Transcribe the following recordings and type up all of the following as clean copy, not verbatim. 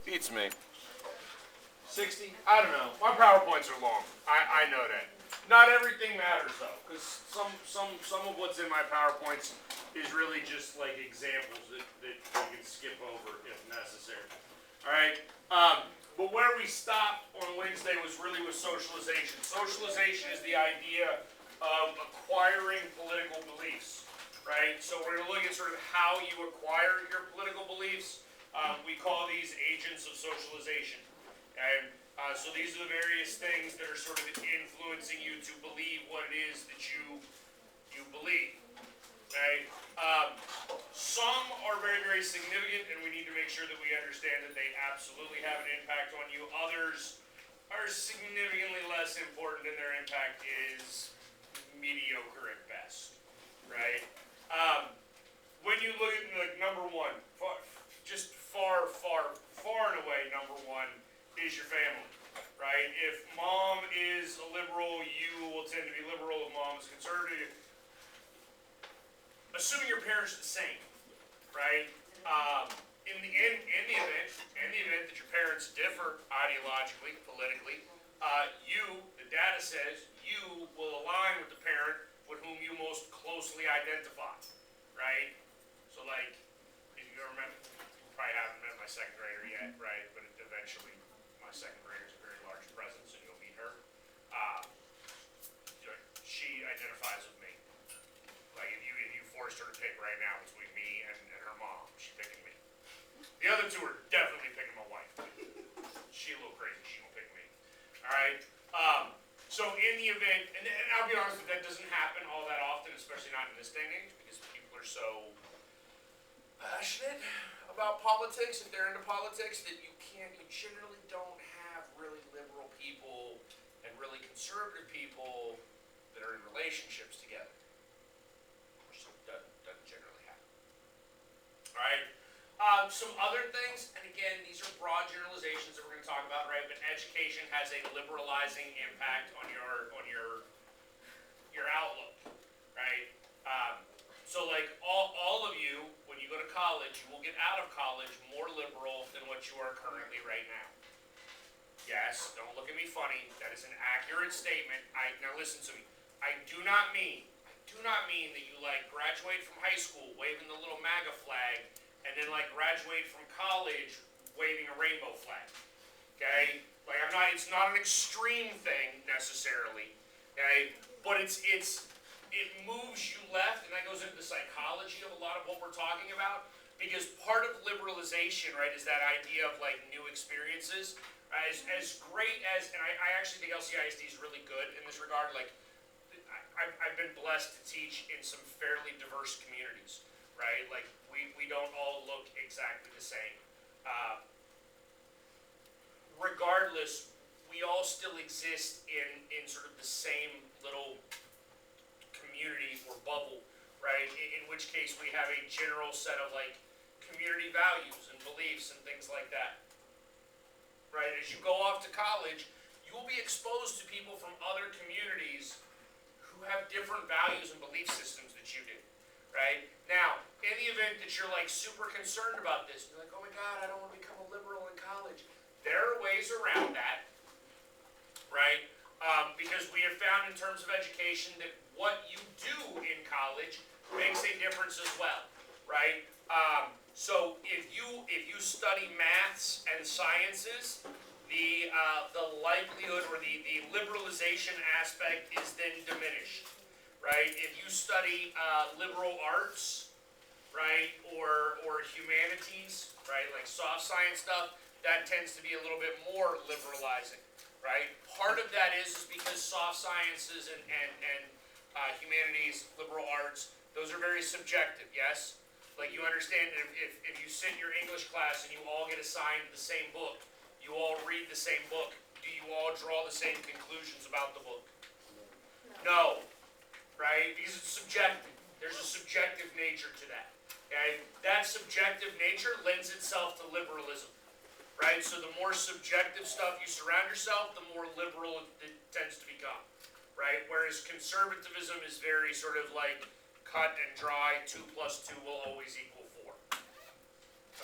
Beats me. 60? I don't know. My PowerPoints are long. I know that. Not everything matters though, because some of what's in my PowerPoints is really just like examples that you can skip over if necessary. Alright? But where we stopped on Wednesday was really with socialization. Socialization is the idea of acquiring political beliefs. Right? So we're going to look at sort of how you acquire your political beliefs. We call these agents of socialization. Okay? So these are the various things that are sort of influencing you to believe what it is that you believe. Okay? Some are very, very significant, and we need to make sure that we understand that they absolutely have an impact on you. Others are significantly less important, and their impact is mediocre at best. Right? When you look at like number one, just far and away, number one is your family, right? If mom is a liberal, you will tend to be liberal. If mom is conservative, assuming your parents are the same, right? In the event that your parents differ ideologically, politically, the data says you will align with the parent with whom you most closely identify, right? So like, if you remember, you probably haven't met my second grader yet, right? But eventually, my second grader is a very large presence, and you'll meet her. She identifies with me. Like if you forced her to pick right now between me and her mom, she's picking me. The other two are definitely picking my wife. She's a little crazy. She won't pick me. All right. So in the event, and I'll be honest with you, that doesn't happen all that often, especially not in this day and age, because people are so passionate about politics, if they're into politics, that you generally don't have really liberal people and really conservative people that are in relationships together. Which doesn't generally happen. All right. Some other things, and again, these are broad generalizations that we're going to talk about, right? But education has a liberalizing impact on your outlook, right? So like all of you, when you go to college, you will get out of college more liberal than what you are currently right now. Yes, don't look at me funny. That is an accurate statement. Now listen to me. I do not mean that you like graduate from high school waving the little MAGA flag and then like graduate from college waving a rainbow flag. Okay? Like it's not an extreme thing necessarily. Okay? But it moves you left, and that goes into the psychology of a lot of what we're talking about. Because part of liberalization, right, is that idea of like new experiences. As great as, and I actually think LCISD is really good in this regard. Like, I've been blessed to teach in some fairly diverse communities, right? Like, we don't all look exactly the same. Regardless, we all still exist in sort of the same little community or bubble, right? In which case we have a general set of like community values and beliefs and things like that. Right? As you go off to college, you will be exposed to people from other communities who have different values and belief systems that you do. Right? Now, in the event that you're like super concerned about this, you're like, oh my God, I don't want to become a liberal in college. There are ways around that, right? Because we have found in terms of education that what you do in college makes a difference as well, right? So if you study maths and sciences, the likelihood or the liberalization aspect is then diminished, right? If you study liberal arts, right, or humanities, right, like soft science stuff, that tends to be a little bit more liberalizing, right? Part of that is because soft sciences and humanities, liberal arts, those are very subjective, yes? Like you understand that if you sit in your English class and you all get assigned the same book, you all read the same book, do you all draw the same conclusions about the book? No, right? Because it's subjective. There's a subjective nature to that, okay? That subjective nature lends itself to liberalism. Right? So the more subjective stuff you surround yourself, the more liberal it tends to become. Right? Whereas conservatism is very sort of like cut and dry, 2 plus 2 will always equal 4.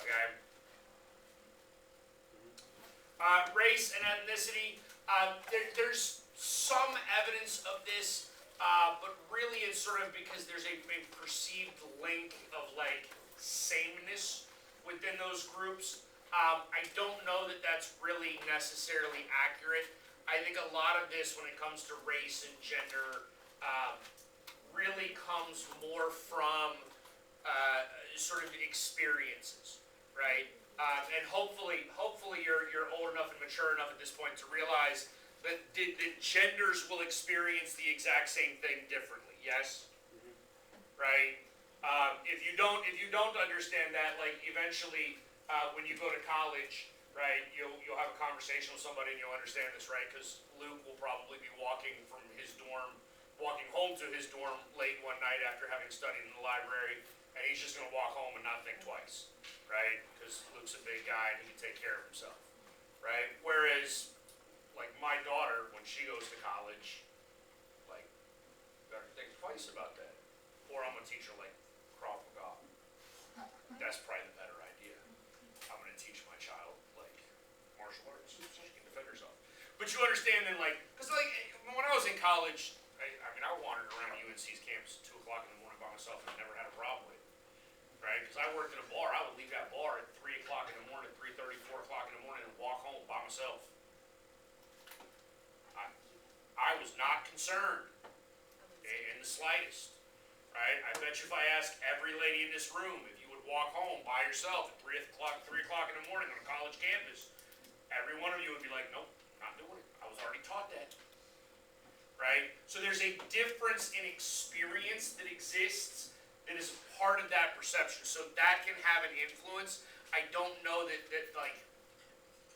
Okay? Race and ethnicity, there's some evidence of this, but really it's sort of because there's a perceived link of like sameness within those groups. I don't know that that's really necessarily accurate. I think a lot of this, when it comes to race and gender, really comes more from sort of experiences, right? And hopefully you're old enough and mature enough at this point to realize that genders will experience the exact same thing differently. Yes, right? If you don't understand that, like eventually when you go to college, right, you'll have a conversation with somebody and you'll understand this, right? Because Luke will probably be walking home to his dorm late one night after having studied in the library, and he's just going to walk home and not think twice, right? Because Luke's a big guy and he can take care of himself, right? Whereas, like my daughter, when she goes to college, like, better think twice about that, or I'm going to teach her like Krav Maga. That's probably the better idea. I'm going to teach my child like martial arts so she can defend herself. But you understand then, like, because like when I was in college, I mean, I wandered around UNC's campus at 2 o'clock in the morning by myself and never had a problem with it, right? Because I worked at a bar. I would leave that bar at 3 o'clock in the morning, 3:30, 4 o'clock in the morning, and walk home by myself. I was not concerned in the slightest, right? I bet you if I asked every lady in this room if you would walk home by yourself at 3 o'clock in the morning on a college campus, every one of you would be like, nope, not doing it. I was already taught that. Right? So there's a difference in experience that exists that is part of that perception. So that can have an influence. I don't know that like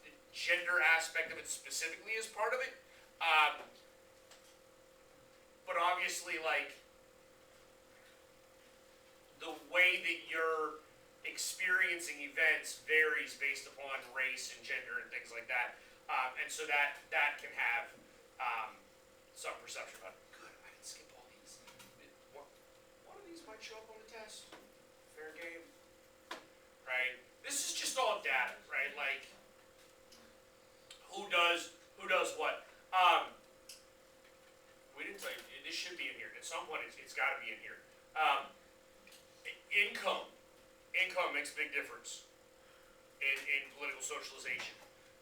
the gender aspect of it specifically is part of it. But obviously, like, the way that you're experiencing events varies based upon race and gender and things like that. And so that can have some perception about, good, I can skip all these. One of these might show up on the test. Fair game. Right? This is just all data, right? Like, who does what? We didn't tell you, this should be in here. At some point, it's got to be in here. Income makes a big difference in political socialization,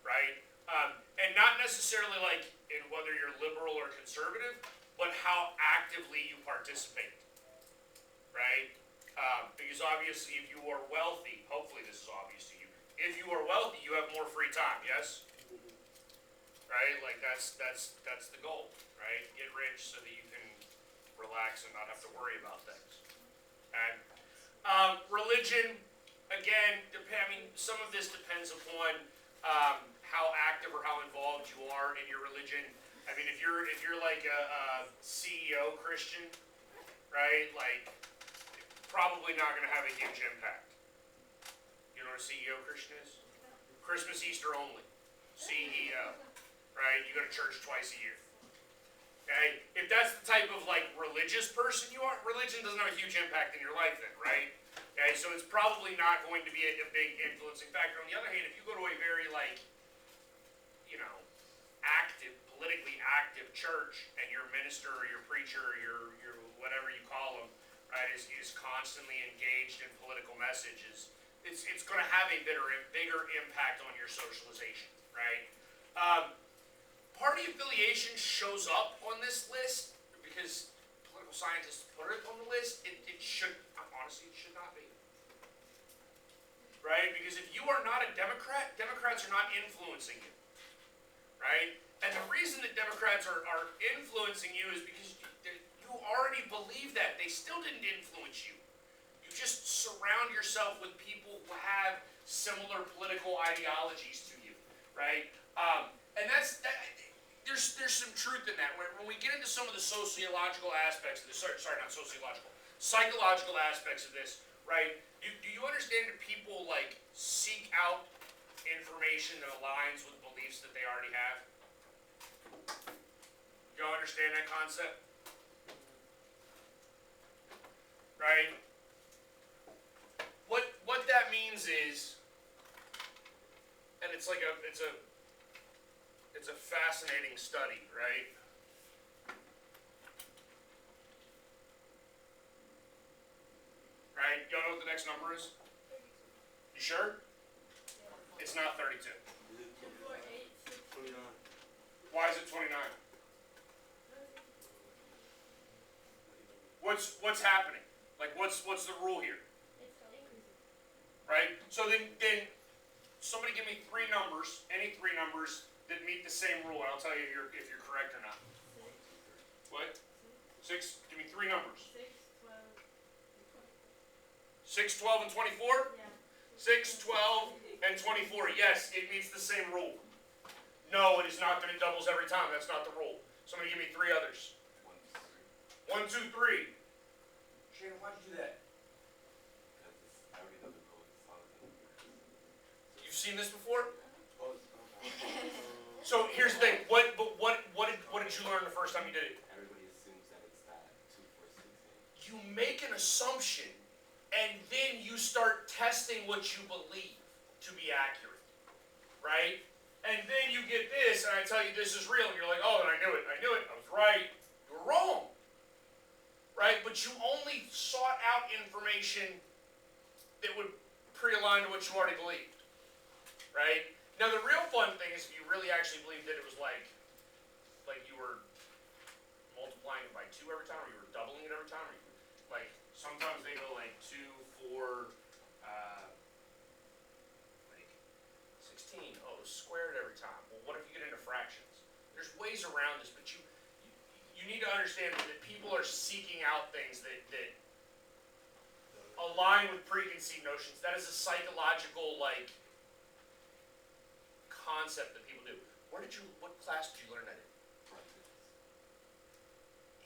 right? And not necessarily like in whether you're liberal or conservative, but how actively you participate, right? Because obviously if you are wealthy, hopefully this is obvious to you, if you are wealthy, you have more free time, yes? Right? Like that's the goal, right? Get rich so that you can relax and not have to worry about things. And religion, again, I mean, some of this depends upon how active or how involved you are in your religion. I mean, if you're like a CEO Christian, right? Like, probably not going to have a huge impact. You know what a CEO Christian is? Christmas, Easter only. CEO, right? You go to church twice a year. Okay? If that's the type of like religious person you are, religion doesn't have a huge impact in your life then, right? Okay, so it's probably not going to be a big influencing factor. On the other hand, if you go to a very like, you know, politically active church, and your minister or your preacher or your whatever you call them, right, is constantly engaged in political messages, it's going to have a bigger impact on your socialization, right? Party affiliation shows up on this list because political scientists put it on the list. It should, honestly, it should not be. Right? Because if you are not a Democrat, Democrats are not influencing you. Right? And the reason that Democrats are influencing you is because you already believe that. They still didn't influence you. You just surround yourself with people who have similar political ideologies to you. Right? And there's some truth in that. When we get into some of the sociological aspects of this, not sociological, psychological aspects of this, right? Do you understand that people like seek out information that aligns with beliefs that they already have? Do y'all understand that concept? Right? What that means is, and it's it's a fascinating study, right? Right? Y'all know what the next number is? You sure? It's not 32. Why is it 29? What's happening? Like what's the rule here? Right? So then somebody give me three numbers, any three numbers that meet the same rule, and I'll tell you if you're correct or not. What? 6? Give me three numbers. 6, 12, and 24? 6, 12, and 24. Yes, it meets the same rule. No, it is not that it doubles every time. That's not the rule. Somebody give me three others. 1, 2, 3. Shannon, why'd you do that? You've seen this before? So here's the thing. What did you learn the first time you did it? Everybody assumes that it's that 2, 4, 6, 8. You make an assumption, and then you start testing what you believe to be accurate, right? And then you get this, and I tell you this is real, and you're like, oh, and I knew it, I was right. You were wrong, right? But you only sought out information that would pre-align to what you already believed, right? Now the real fun thing is if you really actually believed that it was like you were multiplying it by 2 every time, or you were doubling it every time, or you were, like sometimes they go like 2, 4, like 16. Oh, squared every time. Well, what if you get into fractions? There's ways around this, but you need to understand that people are seeking out things that align with preconceived notions. That is a psychological concept that people do. What class did you learn that in?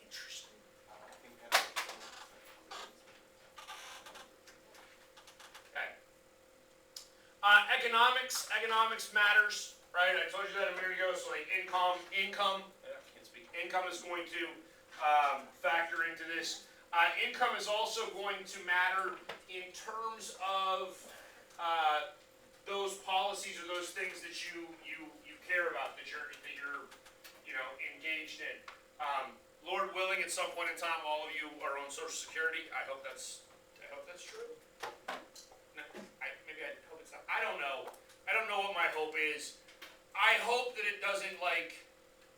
Interesting. I think that Okay. Economics matters, right? I told you that a minute ago. So like income, I can't speak. Income is going to factor into this. Income is also going to matter in terms of those policies or those things that you care about, that you're engaged in. Lord willing, at some point in time, all of you are on Social Security. I hope that's true. No, maybe I hope it's not. I don't know. I don't know what my hope is. I hope that it doesn't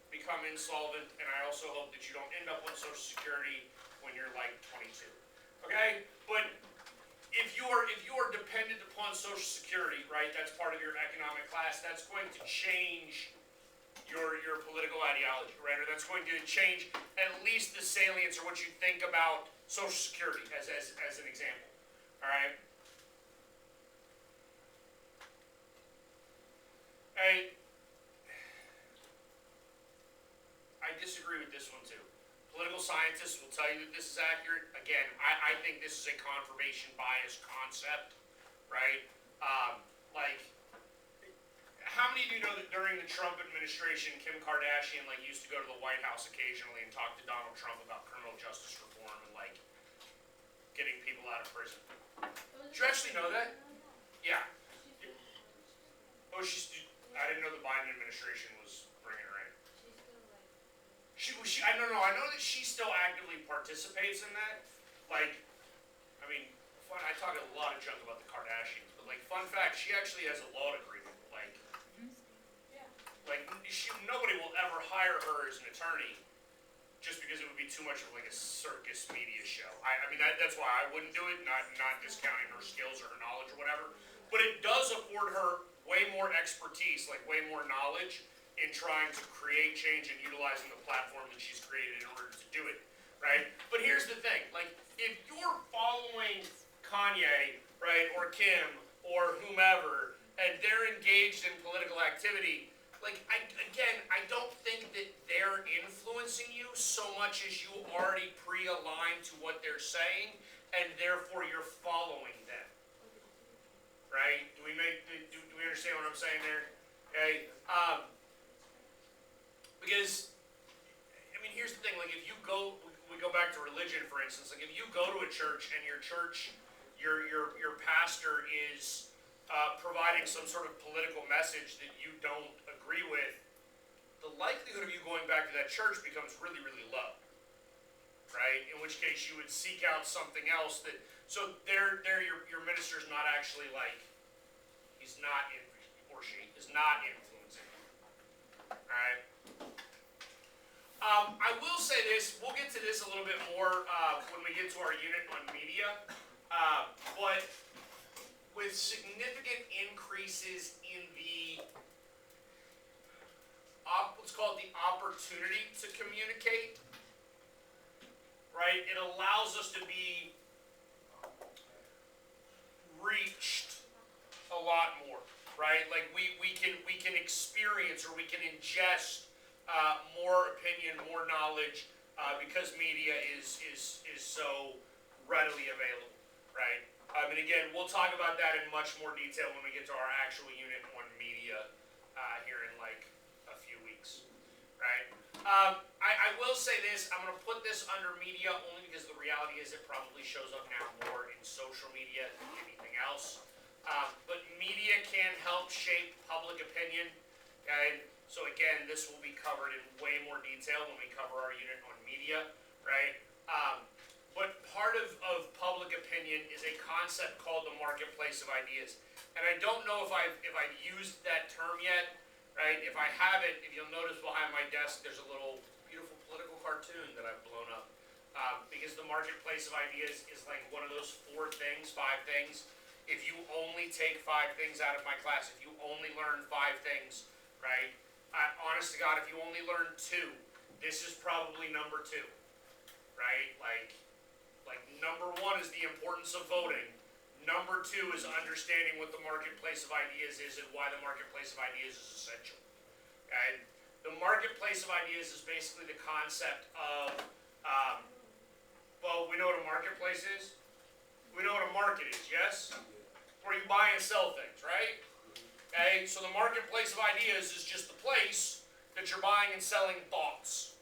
become insolvent, and I also hope that you don't end up on Social Security when you're 22. Okay? But if you are dependent upon Social Security, right, that's part of your economic class, that's going to change your political ideology, right? Or that's going to change at least the salience or what you think about Social Security as an example. All right? I disagree with this one too. Political scientists will tell you that this is accurate. Again, I think this is a confirmation bias concept, right? How many of you know that during the Trump administration, Kim Kardashian used to go to the White House occasionally and talk to Donald Trump about criminal justice reform and getting people out of prison? Did you actually know that? Yeah. Oh, I didn't know the Biden administration was bringing her in. I don't know. I know that she still actively participates in that. I talk a lot of junk about the Kardashians, but fun fact, she actually has a law degree. Nobody will ever hire her as an attorney just because it would be too much of a circus media show. That's why I wouldn't do it, not discounting her skills or her knowledge or whatever. But it does afford her way more expertise, way more knowledge in trying to create change and utilizing the platform that she's created in order to do it, right? But here's the thing, if you're following Kanye, right, or Kim, or whomever, and they're engaged in political activity, I don't think that they're influencing you so much as you already pre-align to what they're saying, and therefore you're following them, right? Do we understand what I'm saying there? Okay. Because here's the thing. If you go, we go back to religion, for instance. If you go to a church and your church, your pastor is providing some sort of political message that you don't agree with, the likelihood of you going back to that church becomes really, really low, right? In which case you would seek out something else that, so your minister's not actually like, he's not, or she is not influencing you, alright? I will say this, we'll get to this a little bit more when we get to our unit on media, but with significant increases in the, what's called the opportunity to communicate, right? It allows us to be reached a lot more, right? Like we can experience, or we can ingest more opinion, more knowledge, because media is so readily available, right? And again, we'll talk about that in much more detail when we get to our actual unit on media here in like a few weeks, right? I will say this, I'm going to put this under media only because the reality is it probably shows up now more in social media than anything else. But media can help shape public opinion, okay? So again, this will be covered in way more detail when we cover our unit on media, right? But part of public opinion is a concept called the marketplace of ideas. And I don't know if I've used that term yet, right? If I haven't, if you'll notice behind my desk, there's a little beautiful political cartoon that I've blown up. Because the marketplace of ideas is like one of those 5 things. If you only take 5 things out of my class, if you only learn 5 things, right? Honest to God, if you only learn 2, this is probably number 2, right? Like number 1 is the importance of voting. Number 2 is understanding what the marketplace of ideas is and why the marketplace of ideas is essential. Okay? The marketplace of ideas is basically the concept of, well, we know what a marketplace is. We know what a market is, yes? Where you buy and sell things, right? Okay, so the marketplace of ideas is just the place that you're buying and selling thoughts,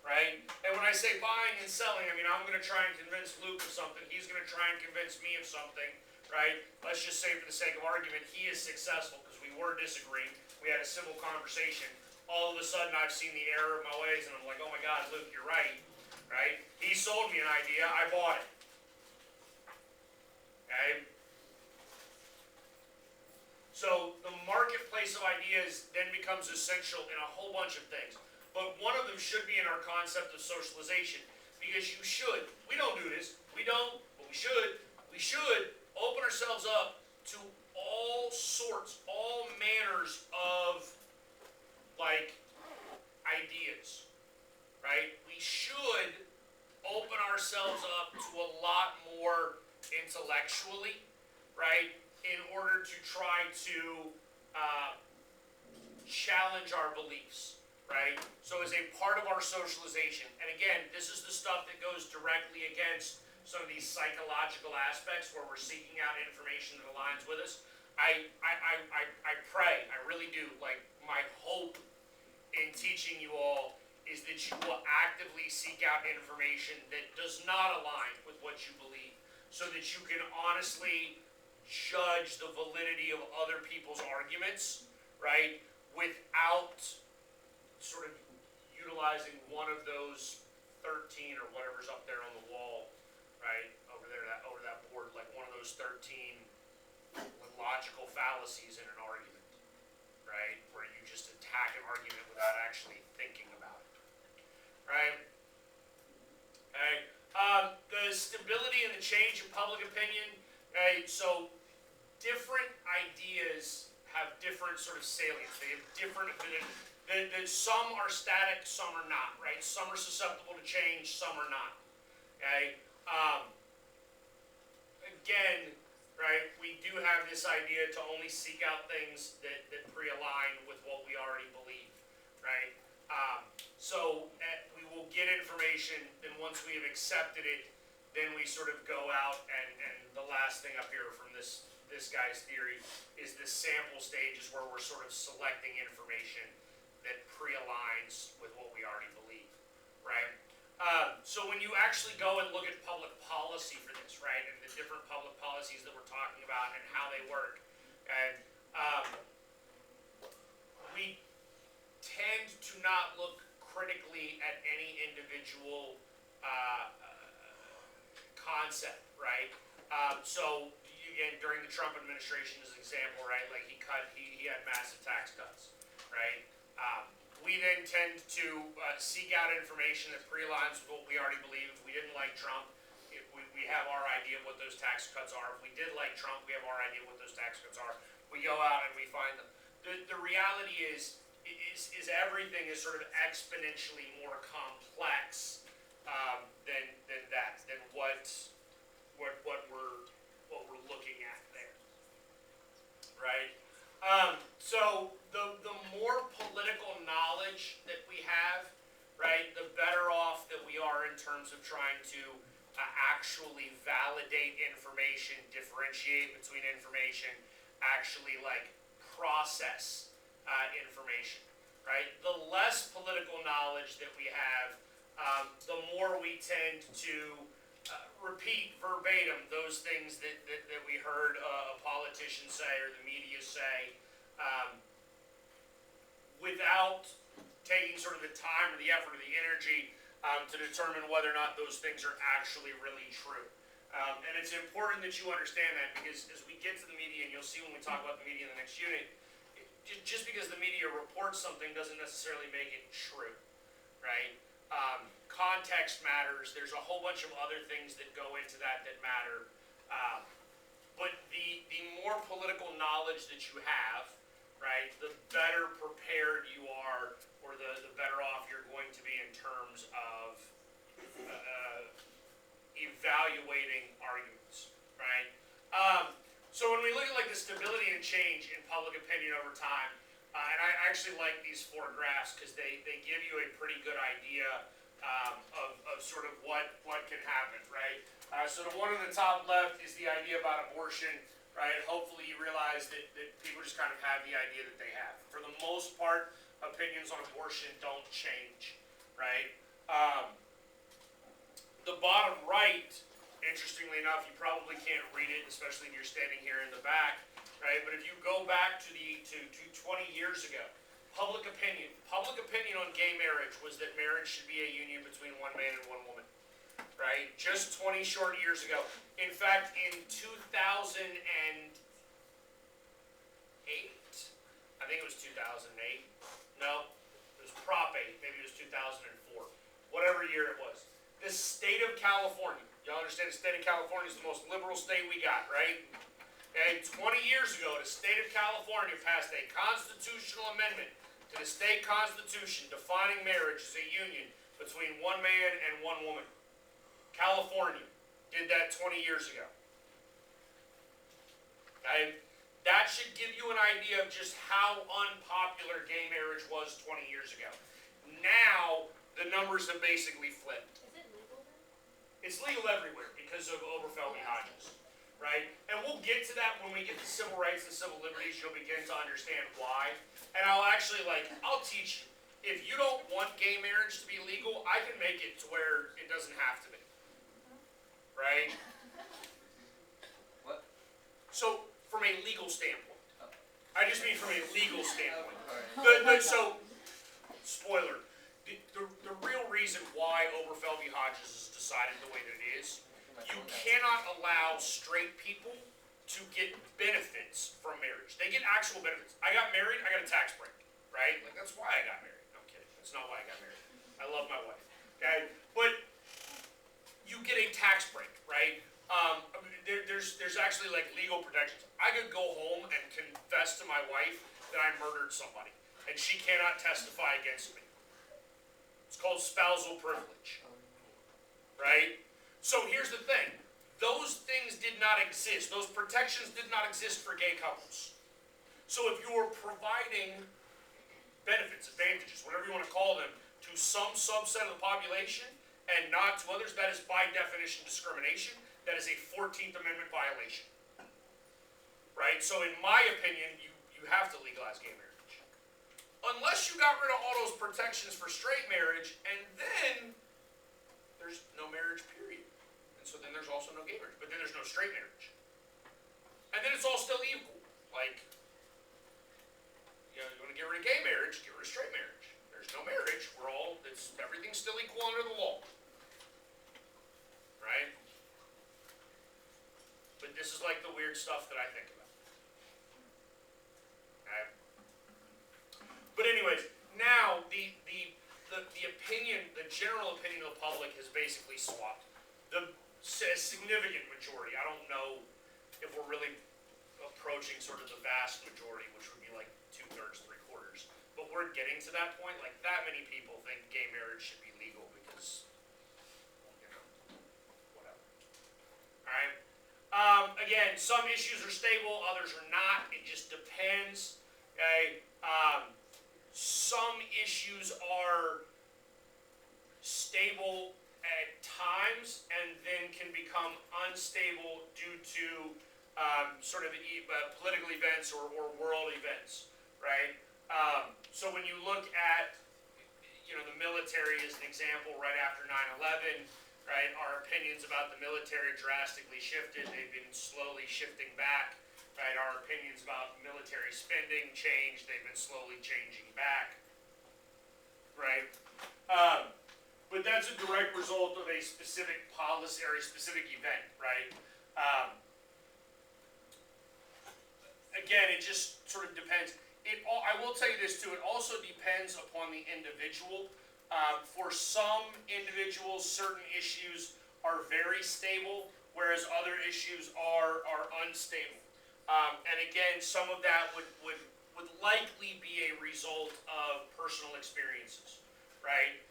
right? And when I say buying and selling, I mean I'm going to try and convince Luke of something, he's going to try and convince me of something, right? Let's just say for the sake of argument, he is successful because we were disagreeing, we had a civil conversation. All of a sudden I've seen the error of my ways and I'm like, oh my God, Luke, you're right, right? He sold me an idea, I bought it. Okay? So the marketplace of ideas then becomes essential in a whole bunch of things. But one of them should be in our concept of socialization. Because you should, we don't do this, we don't, but we should open ourselves up to all sorts, all manners of, like, ideas, right? We should open ourselves up to a lot more intellectually, right? In order to try to challenge our beliefs, right? So as a part of our socialization, and again, this is the stuff that goes directly against some of these psychological aspects where we're seeking out information that aligns with us. I pray, I really do, like my hope in teaching you all is that you will actively seek out information that does not align with what you believe, so that you can honestly judge the validity of other people's arguments, right, without sort of utilizing one of those 13 or whatever's up there on the wall, right, over there, over that board, like one of those 13 logical fallacies in an argument, right, where you just attack an argument without actually thinking about it, right? Okay. The stability and the change in public opinion. Okay, so different ideas have different sort of salience. They have different opinions. Some are static, some are not, right? Some are susceptible to change, some are not. Okay. Again, right, we do have this idea to only seek out things that pre-align with what we already believe, right? So we will get information, then once we have accepted it, then we sort of go out and the last thing up here from this guy's theory is the sample stages where we're sort of selecting information that pre-aligns with what we already believe, right? So when you actually go and look at public policy for this, right, and the different public policies that we're talking about and how they work, and we tend not look critically at any individual concept, right? So again, during the Trump administration, as an example, right, like he had massive tax cuts, right? We then tend to seek out information that pre-aligns with what we already believe. If we didn't like Trump, we have our idea of what those tax cuts are. If we did like Trump, we have our idea of what those tax cuts are. We go out and we find them. The reality is everything is sort of exponentially more complex than what we're looking at there, right? So the more political knowledge that we have, right, the better off that we are in terms of trying to actually validate information, differentiate between information, actually like process information, right? The less political knowledge that we have, the more we tend to repeat verbatim those things that we heard a politician say or the media say, without taking sort of the time or the effort or the energy to determine whether or not those things are actually really true. And it's important that you understand that, because as we get to the media, and you'll see when we talk about the media in the next unit, just because the media reports something doesn't necessarily make it true, right? Context matters. There's a whole bunch of other things that go into that matter. But the more political knowledge that you have, right, the better prepared you are, or the better off you're going to be in terms of evaluating arguments, right? So when we look at like the stability and change in public opinion over time, and I actually like these four graphs because they give you a pretty good idea of sort of what can happen, right? So the one on the top left is the idea about abortion, right? Hopefully you realize that people just kind of have the idea that they have. For the most part, opinions on abortion don't change, right? The bottom right, interestingly enough, you probably can't read it, especially if you're standing here in the back, right? But if you go back to 20 years ago, public opinion on gay marriage was that marriage should be a union between one man and one woman, right? Just 20 short years ago. In fact, in 2008, I think it was 2008. No, it was Prop 8. Maybe it was 2004. Whatever year it was. The state of California. Y'all understand the state of California is the most liberal state we got, right? Okay, 20 years ago, the state of California passed a constitutional amendment to the state constitution defining marriage as a union between one man and one woman. California did that 20 years ago. Okay? That should give you an idea of just how unpopular gay marriage was 20 years ago. Now, the numbers have basically flipped. Is it legal then? It's legal everywhere because of Oberfeld v. Hodges, right? And we'll get to that when we get to civil rights and civil liberties. You'll begin to understand why. And I'll actually, I'll teach you. If you don't want gay marriage to be legal, I can make it to where it doesn't have to be. Right? What? So, from a legal standpoint. I just mean from a legal standpoint. So, spoiler. The real reason why Oberfeld v. Hodges is decided the way that it is, you cannot allow straight people to get benefits from marriage. They get actual benefits. I got married, I got a tax break, right? Like, that's why I got married. No, I'm kidding. That's not why I got married. I love my wife, okay? But you get a tax break, right? There's actually like legal protections. I could go home and confess to my wife that I murdered somebody, and she cannot testify against me. It's called spousal privilege, right? So here's the thing. Those things did not exist. Those protections did not exist for gay couples. So if you were providing benefits, advantages, whatever you want to call them, to some subset of the population and not to others, that is by definition discrimination. That is a 14th Amendment violation, right? So in my opinion, you have to legalize gay marriage. Unless you got rid of all those protections for straight marriage, and then there's no marriage, period. And so then there's also no gay marriage, but then there's no straight marriage. And then it's all still equal. Like, you want to get rid of gay marriage, get rid of straight marriage. There's no marriage. under the law. Right? But this is like the weird stuff that I think about. Okay? But anyways, now the opinion, the general opinion of the public has basically swapped. A significant majority, I don't know if we're really approaching sort of the vast majority, which would be like 2/3, 3/4. But we're getting to that point, like that many people think gay marriage should be legal because, you know, whatever. Alright? Again, some issues are stable, others are not. It just depends. Okay? Some issues are stable at times and then can become unstable due to sort of political events or world events, right? So when you look at, you know, the military as an example right after 9/11, right, our opinions about the military drastically shifted. They've been slowly shifting back, right? Our opinions about military spending changed. They've been slowly changing back, right? But that's a direct result of a specific policy or a specific event, right? Again, it just sort of depends. I will tell you this too, it also depends upon the individual. For some individuals, certain issues are very stable, whereas other issues are unstable. And again, some of that would likely be a result of personal experiences, right?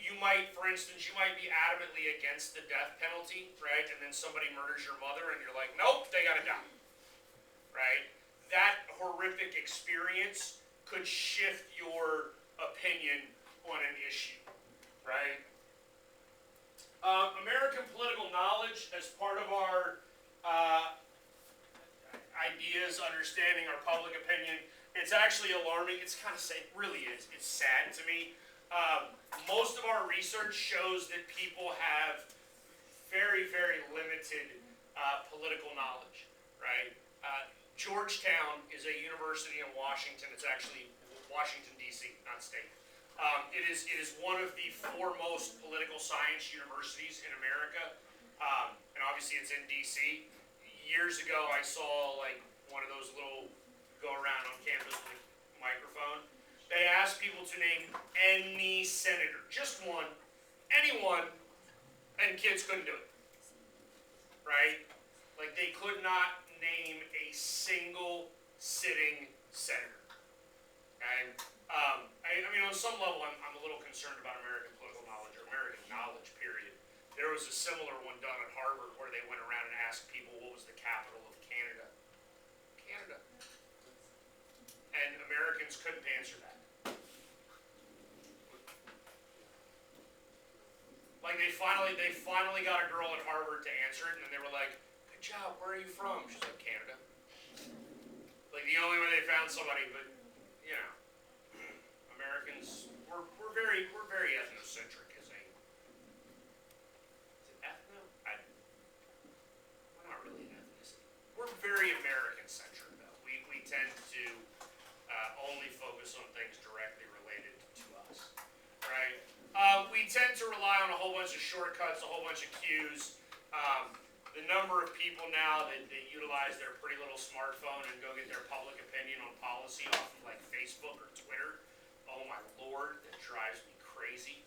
You might, for instance, you might be adamantly against the death penalty, right? And then somebody murders your mother and you're like, nope, they gotta die, right? That horrific experience could shift your opinion on an issue, right? American political knowledge as part of our ideas, understanding our public opinion, it's actually alarming. It's kind of sad, it really is. It's sad to me. Most of our research shows that people have very, very limited political knowledge, right? Georgetown is a university in Washington. It's actually Washington, D.C., not state. It is one of the foremost political science universities in America, and obviously it's in D.C. Years ago, I saw like one of those little go around on campus with a microphone. They asked people to name any senator, just one, anyone, and kids couldn't do it, right? Like they could not name a single sitting senator. Okay? I mean, on some level, I'm a little concerned about American political knowledge or American knowledge, period. There was a similar one done at Harvard where they went around and asked people what was the capital of Canada. Canada. And Americans couldn't answer that. Like they finally got a girl at Harvard to answer it, and they were like, "Good job, where are you from?" She's like, "Canada." Like the only way they found somebody, but you know, Americans we're very ethnocentric as a. Is it ethno? We're not really an ethnicity. We're very American-centric though. We tend to only focus on things directly related to us, right? We tend to rely on a whole bunch of shortcuts, a whole bunch of cues. The number of people now that utilize their pretty little smartphone and go get their public opinion on policy off of like Facebook or Twitter, oh my lord, that drives me crazy.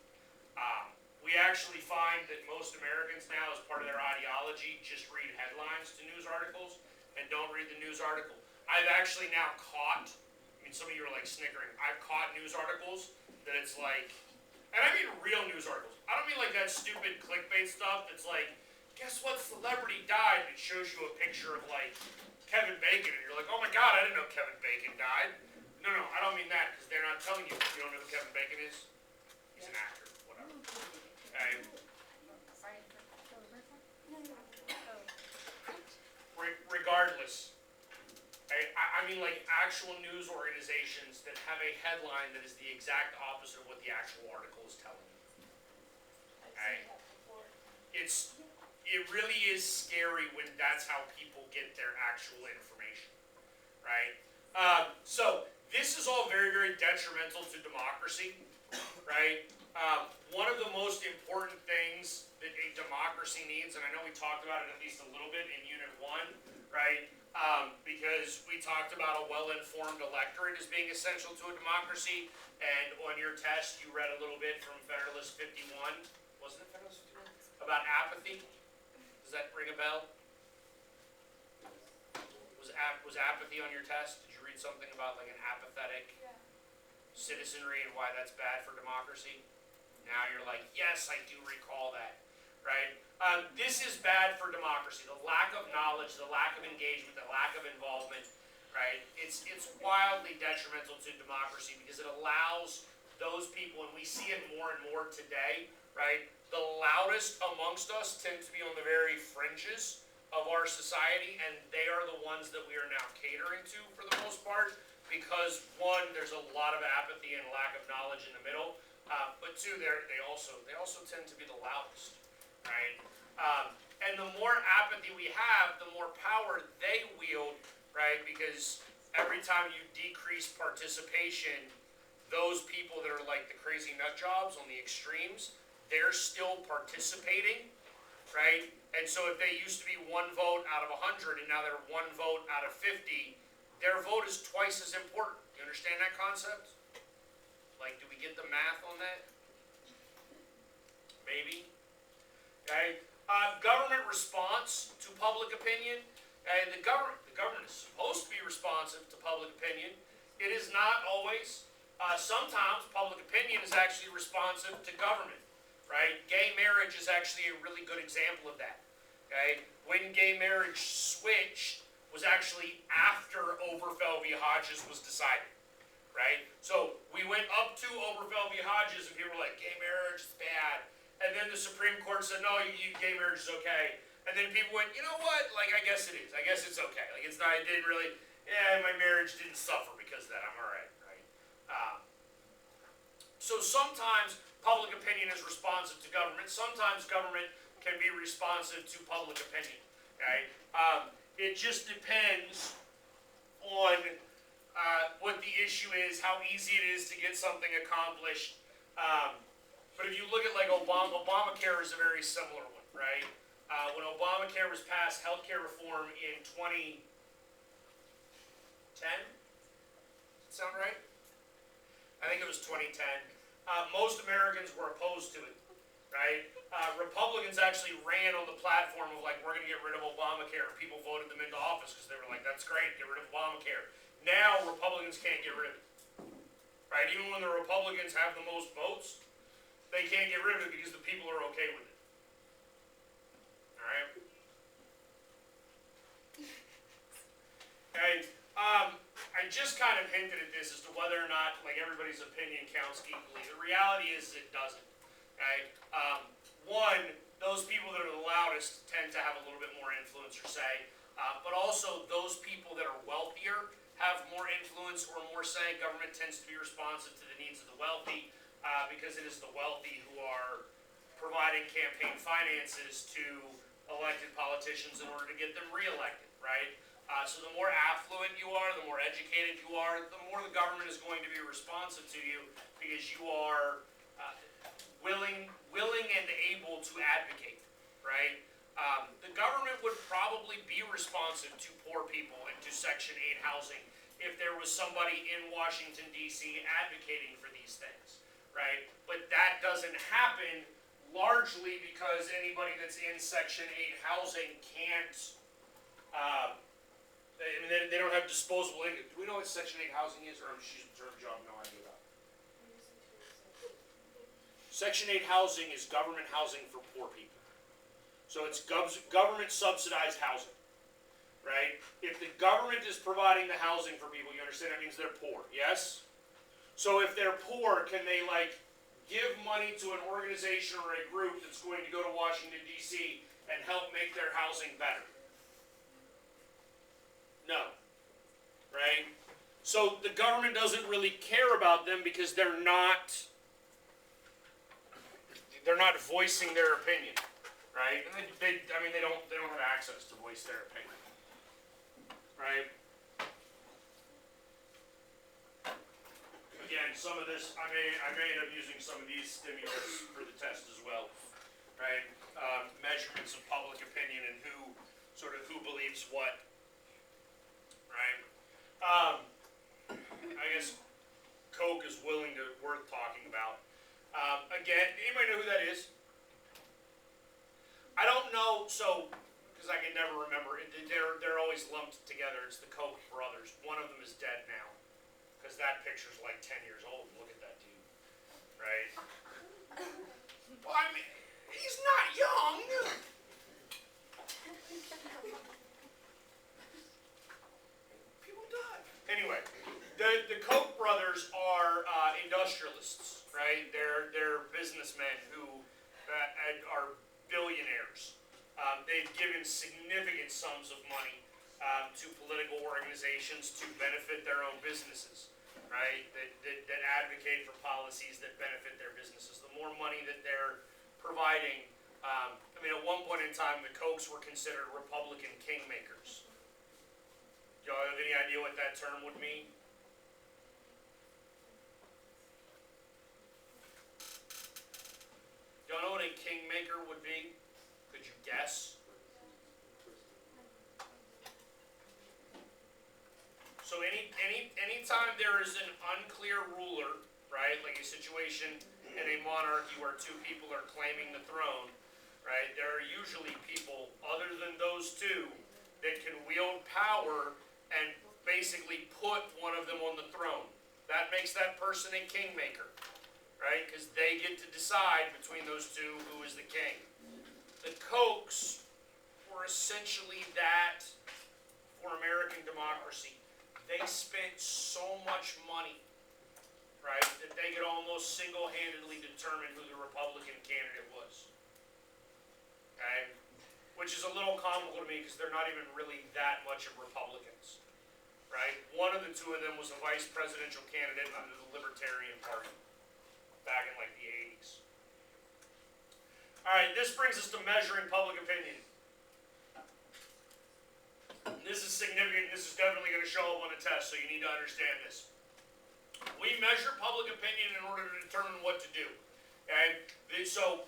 We actually find that most Americans now, as part of their ideology, just read headlines to news articles and don't read the news article. I've actually now caught, I mean some of you are like snickering, I've caught news articles that it's like, and I mean real news articles. I don't mean like that stupid clickbait stuff that's like, guess what celebrity died? And it shows you a picture of like Kevin Bacon and you're like, oh my god, I didn't know Kevin Bacon died. No, I don't mean that because they're not telling you. You don't know who Kevin Bacon is? He's an actor, whatever. Okay. Regardless, I mean like actual news organizations that have a headline that is the exact opposite of what the actual article is telling you. Okay. It really is scary when that's how people get their actual information, right? So this is all very, very detrimental to democracy, right? One of the most important things that a democracy needs, and I know we talked about it at least a little bit in Unit 1, right? Because we talked about a well-informed electorate as being essential to a democracy, and on your test, you read a little bit from Federalist 51, wasn't it Federalist 51? About apathy. Does that ring a bell? Was apathy on your test? Did you read something about like an apathetic citizenry and why that's bad for democracy? Now you're like, yes, I do recall that, right? This is bad for democracy. The lack of knowledge, the lack of engagement, the lack of involvement, right? It's wildly detrimental to democracy because it allows those people, and we see it more and more today, right? The loudest amongst us tend to be on the very fringes of our society, and they are the ones that we are now catering to for the most part, because one, there's a lot of apathy and lack of knowledge in the middle, but two, they also tend to be the loudest, right? And the more apathy we have, the more power they wield, right? Because every time you decrease participation, those people that are like the crazy nut jobs on the extremes, they're still participating, right? And so if they used to be 1 vote out of 100 and now they're 1 vote out of 50, their vote is twice as important. You understand that concept? Like, do we get the math on that? Maybe. Okay. Government response to public opinion. The government is supposed to be responsive to public opinion. It is not always. Sometimes public opinion is actually responsive to government. Right? Gay marriage is actually a really good example of that. Okay? When gay marriage switched was actually after Obergefell v. Hodges was decided. Right? So we went up to Obergefell v. Hodges and people were like, gay marriage is bad. And then the Supreme Court said, no, gay marriage is okay. And then people went, you know what? Like, I guess it is. I guess it's okay. Like, it's not, it didn't really, my marriage didn't suffer because of that. I'm all right. Right? So sometimes public opinion is responsive to government. Sometimes government can be responsive to public opinion. Okay? It just depends on what the issue is, how easy it is to get something accomplished. But if you look at like Obamacare is a very similar one, right? When Obamacare was passed, healthcare reform in 2010, sound right? I think it was 2010. Most Americans were opposed to it, right? Republicans actually ran on the platform of like, we're going to get rid of Obamacare. People voted them into office because they were like, that's great, get rid of Obamacare. Now Republicans can't get rid of it, right? Even when the Republicans have the most votes, they can't get rid of it because the people are okay with it. All right? Okay. I just kind of hinted at this as to whether or not like everybody's opinion counts equally. The reality is it doesn't. Okay? One, those people that are the loudest tend to have a little bit more influence or say, but also those people that are wealthier have more influence or more say. Government tends to be responsive to the needs of the wealthy because it is the wealthy who are providing campaign finances to elected politicians in order to get them reelected, right? So the more affluent you are, the more educated you are, the more the government is going to be responsive to you because you are willing and able to advocate, right? The government would probably be responsive to poor people and to Section 8 housing if there was somebody in Washington, D.C. advocating for these things, right? But that doesn't happen largely because anybody that's in Section 8 housing can't, they don't have disposable income. Do we know what Section 8 housing is, or she's observed job, no idea about it? Section 8 housing is government housing for poor people. So it's government subsidized housing, right? If the government is providing the housing for people, you understand that means they're poor, yes? So if they're poor, can they like give money to an organization or a group that's going to go to Washington, D.C. and help make their housing better? No, right? So the government doesn't really care about them because they're not voicing their opinion, right? And they don't have access to voice their opinion, right? Again, some of this, I may end up using some of these stimulus for the test as well, right? Measurements of public opinion and who believes what, right? I guess Coke is worth talking about. Again, anybody know who that is? I don't know, because I can never remember. They're always lumped together. It's the Koch brothers. One of them is dead now, because that picture's like 10 years old. Look at that dude, right? Well, I mean, he's not young. People die. Anyway, the Koch brothers are industrialists, right? They're businessmen who are billionaires. They've given significant sums of money to political organizations to benefit their own businesses, right? That advocate for policies that benefit their businesses. The more money that they're providing, at one point in time, the Kochs were considered Republican kingmakers. Do y'all have any idea what that term would mean? Do y'all know what a kingmaker would be? Could you guess? So anytime there is an unclear ruler, right, like a situation in a monarchy where two people are claiming the throne, right, there are usually people other than those two that can wield power and basically put one of them on the throne. That makes that person a kingmaker, right, because they get to decide between those two who is the king. The Kochs were essentially that for American democracy. They spent so much money, right, that they could almost single-handedly determine who the Republican candidate was. Okay? Which is a little comical to me because they're not even really that much of Republicans. Right? One of the two of them was a vice presidential candidate under the Libertarian Party back in like the 80s. Alright, this brings us to measuring public opinion. This is significant. This is definitely going to show up on a test, so you need to understand this. We measure public opinion in order to determine what to do. Okay? So,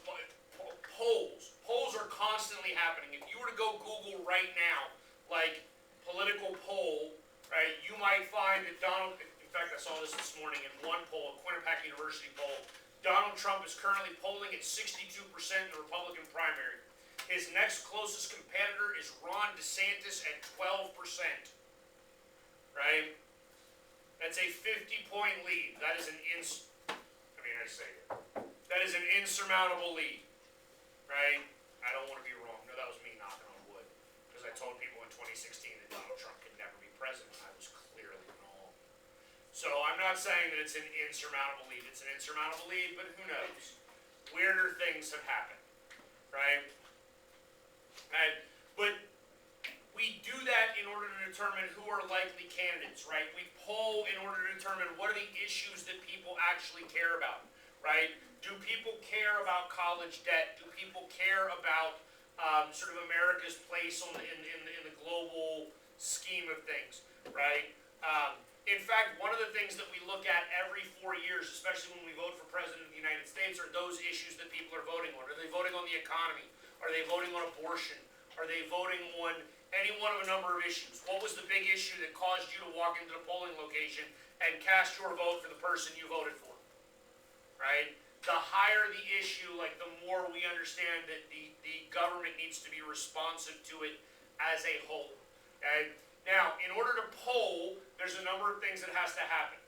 polls are constantly happening. If you were to go Google right now, like political poll, right, you might find that in fact I saw this morning in one poll, a Quinnipiac University poll, Donald Trump is currently polling at 62% in the Republican primary. His next closest competitor is Ron DeSantis at 12%. Right? That's a 50-point lead. That is that is an insurmountable lead. Right? I don't want to be wrong. No, that was me knocking on wood. Because I told people in 2016 that Donald Trump could never be president. I was clearly wrong. So I'm not saying that it's an insurmountable lead. It's an insurmountable lead, but who knows? Weirder things have happened. Right? But we do that in order to determine who are likely candidates, right? We poll in order to determine what are the issues that people actually care about, right? Do people care about college debt? Do people care about sort of America's place in the global scheme of things, right? In fact, one of the things that we look at every 4 years, especially when we vote for President of the United States, are those issues that people are voting on. Are they voting on the economy? Are they voting on abortion? Are they voting on any one of a number of issues? What was the big issue that caused you to walk into the polling location and cast your vote for the person you voted for? Right? The higher the issue, like the more we understand that the government needs to be responsive to it as a whole. Okay? Now, in order to poll, there's a number of things that has to happen.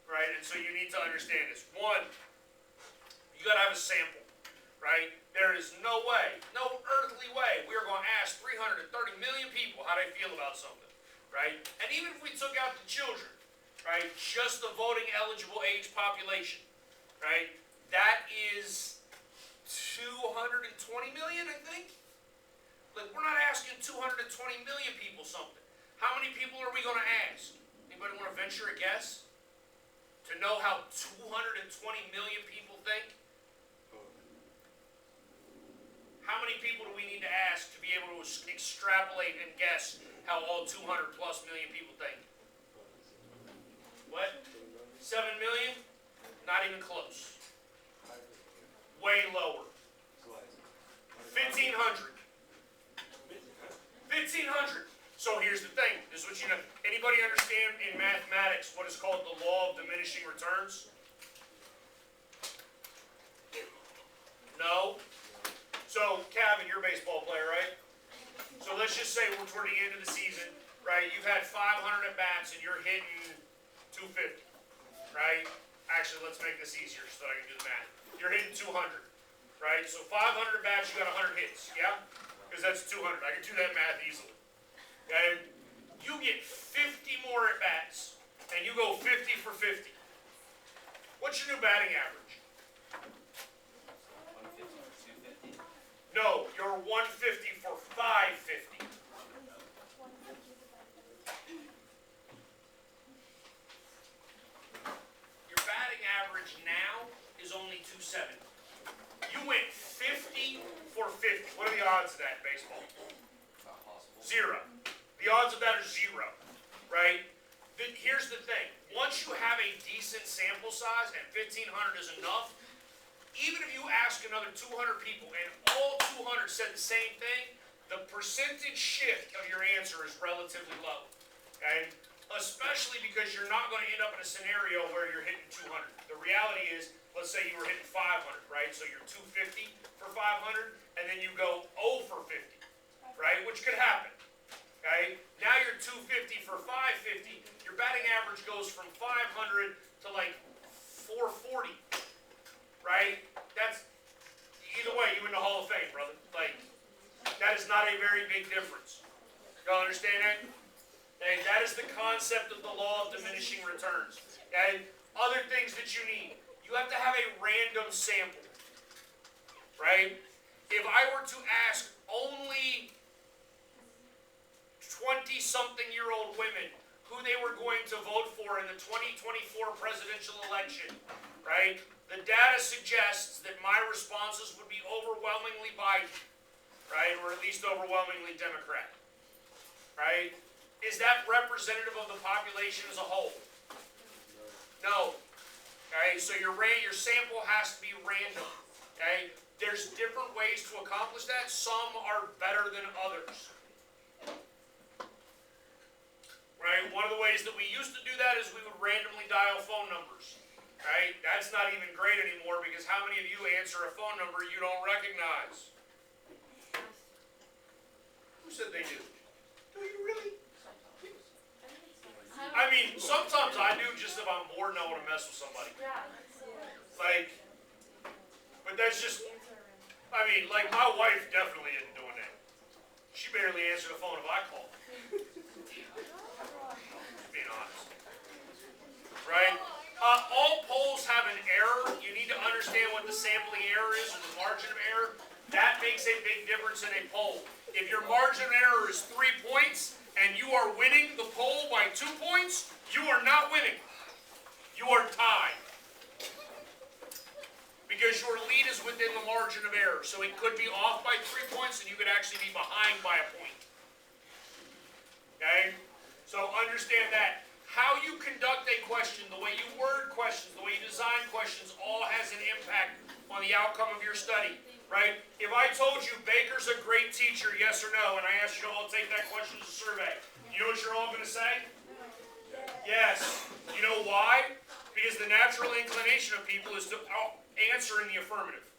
Right? And so you need to understand this. One, you got to have a sample. Right? There is no way, no earthly way, we are going to ask 330 million people how they feel about something, right? And even if we took out the children, right, just the voting eligible age population, right, that is 220 million, I think? Like, we're not asking 220 million people something. How many people are we going to ask? Anybody want to venture a guess? To know how 220 million people think? How many people do we need to ask to be able to extrapolate and guess how all 200 plus million people think? What? 7 7 million? Not even close. Way lower. 1,500. 1,500. So here's the thing. This is what you know. Anybody understand in mathematics what is called the law of diminishing returns? No? So, Calvin, you're a baseball player, right? So let's just say we're toward the end of the season, right? You've had 500 at-bats and you're hitting 250, right? Actually, let's make this easier so that I can do the math. You're hitting 200, right? So 500 at-bats, you got 100 hits, yeah? Because that's 200. I can do that math easily, okay? You get 50 more at-bats and you go 50 for 50. What's your new batting average? 150 for 250. No, you're 150 for 550. Your batting average now is only 270. You went 50 for 50. What are the odds of that in baseball? Not possible. Zero. The odds of that are zero, right? Here's the thing. Once you have a decent sample size, and 1,500 is enough, even if you ask another 200 people and all 200 said the same thing, the percentage shift of your answer is relatively low, okay? Especially because you're not going to end up in a scenario where you're hitting 200. The reality is, let's say you were hitting 500, right? So you're 250 for 500, and then you go 0 for 50, right? Which could happen, okay? Now you're 250 for 550. Your batting average goes from 500 to like 440. Right? That's, either way, you in the Hall of Fame, brother. Like, that is not a very big difference. Y'all understand that? Okay, that is the concept of the law of diminishing returns. Okay? Other things that you need. You have to have a random sample. Right? If I were to ask only 20-something-year-old women who they were going to vote for in the 2024 presidential election, right? The data suggests that my responses would be overwhelmingly Biden, right? Or at least overwhelmingly Democrat, right? Is that representative of the population as a whole? No. Okay, so your sample has to be random, okay? There's different ways to accomplish that. Some are better than others. Right? One of the ways that we used to do that is we would randomly dial phone numbers. Right? That's not even great anymore because how many of you answer a phone number you don't recognize? Who said they do? Do you really? I mean, sometimes I do just if I'm bored and I want to mess with somebody. Like, but that's just, I mean, like my wife definitely isn't doing that. She barely answered the phone if I called. Being honest. Right? All polls have an error. You need to understand what the sampling error is or the margin of error. That makes a big difference in a poll. If your margin of error is 3 points and you are winning the poll by 2 points, you are not winning. You are tied. Because your lead is within the margin of error. So it could be off by 3 points and you could actually be behind by a point. Okay? So understand that. How you conduct a question, the way you word questions, the way you design questions, all has an impact on the outcome of your study, right? If I told you Baker's a great teacher, yes or no, and I asked you to all take that question as a survey, you know what you're all going to say? Yes. You know why? Because the natural inclination of people is to answer in the affirmative,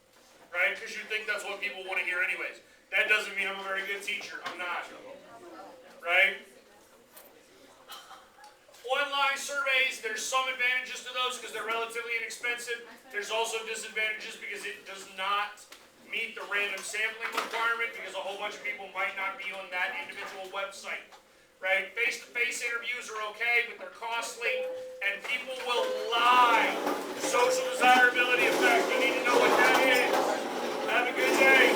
right? Because you think that's what people want to hear anyways. That doesn't mean I'm a very good teacher. I'm not, right? Online surveys, there's some advantages to those because they're relatively inexpensive. There's also disadvantages because it does not meet the random sampling requirement because a whole bunch of people might not be on that individual website. Right? Face-to-face interviews are okay, but they're costly, and people will lie. Social desirability effect, you need to know what that is. Have a good day.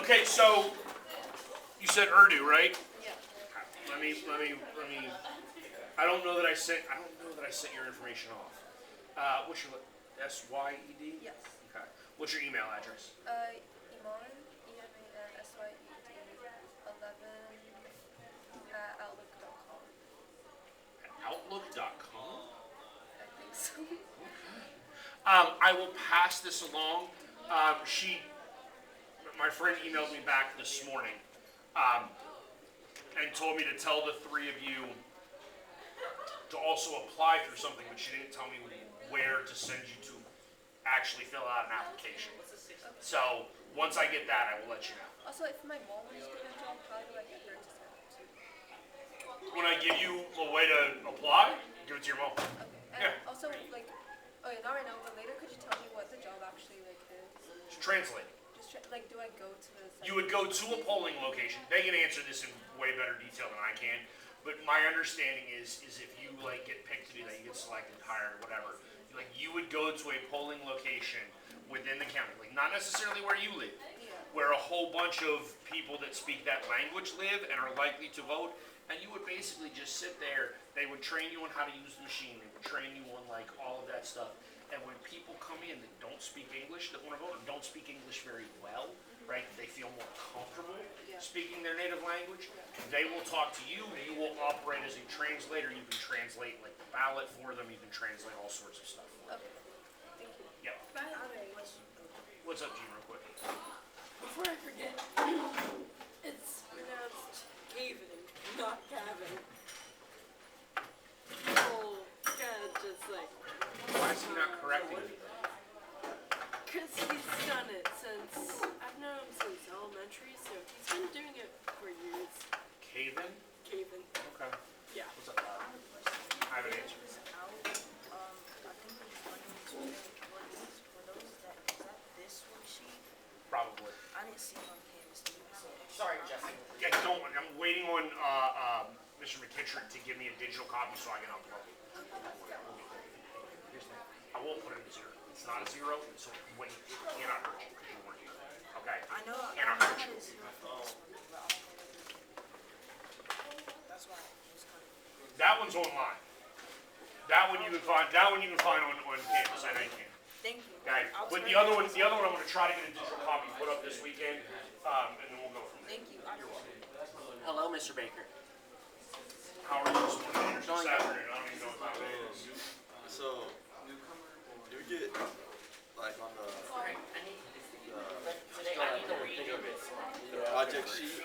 Okay, so you said Urdu, right? Yeah. Let me. I don't know that I sent your information off. What's your? S-Y-E-D? Yes. Okay. What's your email address? Iman, EMANSYED 11 at outlook.com. Outlook.com? I think so. I will pass this along. My friend emailed me back this morning, and told me to tell the three of you to also apply through something, but she didn't tell me where to send you to actually fill out an application. So, once I get that, I will let you know. Also, if my mom was doing a job, how do I get her to send it to? When I give you a way to apply, give it to your mom. Okay. And Yeah. also, like, okay, not right now, but later, could you tell me what the job actually like is? Just translate. Just like, do I go to the site? You would go to a polling location. They can answer this in way better detail than I can. But my understanding is if you like get picked to do that, you get selected, hired, whatever. Like you would go to a polling location within the county, like not necessarily where you live, Yeah. where a whole bunch of people that speak that language live and are likely to vote. And you would basically just sit there. They would train you on how to use the machine. They would train you on like all of that stuff. And when people come in that don't speak English, that want to vote, or don't speak English very well, right? They feel more comfortable Yeah. speaking their native language. They will talk to you. You will operate as a translator. You can translate like the ballot for them. You can translate all sorts of stuff for them. Okay. Thank you. Yep. By the way, What's up, Gene, real quick? before I forget, it's pronounced Caven, not Gavin. Oh, God, just like, Why is he not correcting me? cause he's done it since, I've known him since elementary, so he's been doing it for years. Caven? Caven, Okay. yeah. What's up, Bob? I have an answer. Probably. I didn't see it on Canvas. Do you have it? Sorry, Jesse. Yeah, don't. I'm waiting on Mr. McKittrick to give me a digital copy so I can upload it. I won't put it in zero. It's not a zero, so when it cannot hurt you because you weren't here. Okay. I know I Cannot hurt had you. a zero for this one, but I'll put it. That's why it was kind of. That one's online. That one you can find. That one you can find on campus. I know you can. Thank you. Okay. I'll But turn the other it one, I'm going to try to get a digital copy put up this weekend, and then we'll go from there. Thank you. I appreciate it. Hello, Mr. Baker. How are you this morning? This afternoon. I don't even know what time it is. So, you get, like, on the Today I need to read you. project sheet,